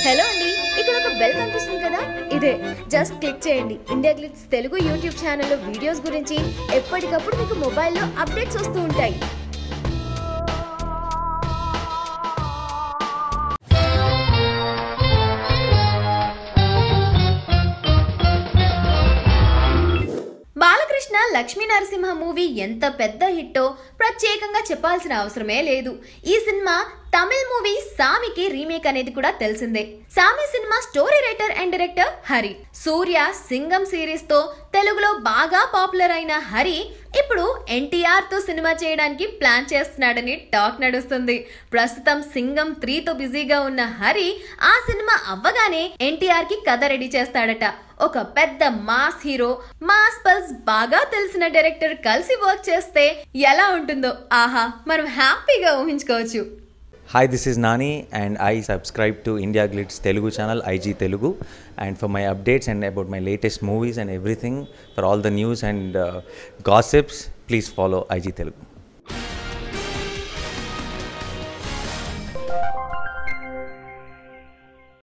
Hello అండి, ఇక్కడ ఒక బెల్ కనిపిస్తుంది కదా, ఇదే జస్ట్ క్లిక్ చేయండి. ఇండియా గ్లిట్స్ తెలుగు యూట్యూబ్ ఛానల్లో వీడియోస్ గురించి ఎప్పటికప్పుడు మీకు మొబైల్లో అప్డేట్స్ వస్తూ ఉంటాయి. బాలకృష్ణ లక్ష్మీ నరసింహ మూవీ ఎంత పెద్ద హిట్టో ప్రత్యేకంగా చెప్పాల్సిన అవసరమే లేదు. ఈ సినిమా తమిళ మూవీ సామికి రీమేక్ అనేది కూడా తెలిసిందే. Saamy cinema story writer and director Hari. Suriya Singam series తో తెలుగులో బాగా పాపులర్ అయిన హరి ఇప్పుడు ఎన్టీఆర్ తో సినిమా చేయడానికి ప్లాన్ చేస్తున్నాడని టాక్ నడుస్తుంది. ప్రస్తుతం సింగం 3 తో బిజీగా ఉన్న హరి ఆ సినిమా అవ్వగానే ఎన్టీఆర్ కి కథ రెడీ చేస్తాడట. ఒక పెద్ద మాస్ హీరో, మాస్ పల్స్ బాగా తెలిసిన డైరెక్టర్ కలిసి వర్క్ చేస్తే ఎలా ఉంటుందో ఆహా మనం హ్యాపీగా ఊహించుకోవచ్చు. Hi, this is Nani and I subscribe to India Glitz Telugu channel IG Telugu, and for my updates and about my latest movies and everything, for all the news and gossips, please follow IG Telugu.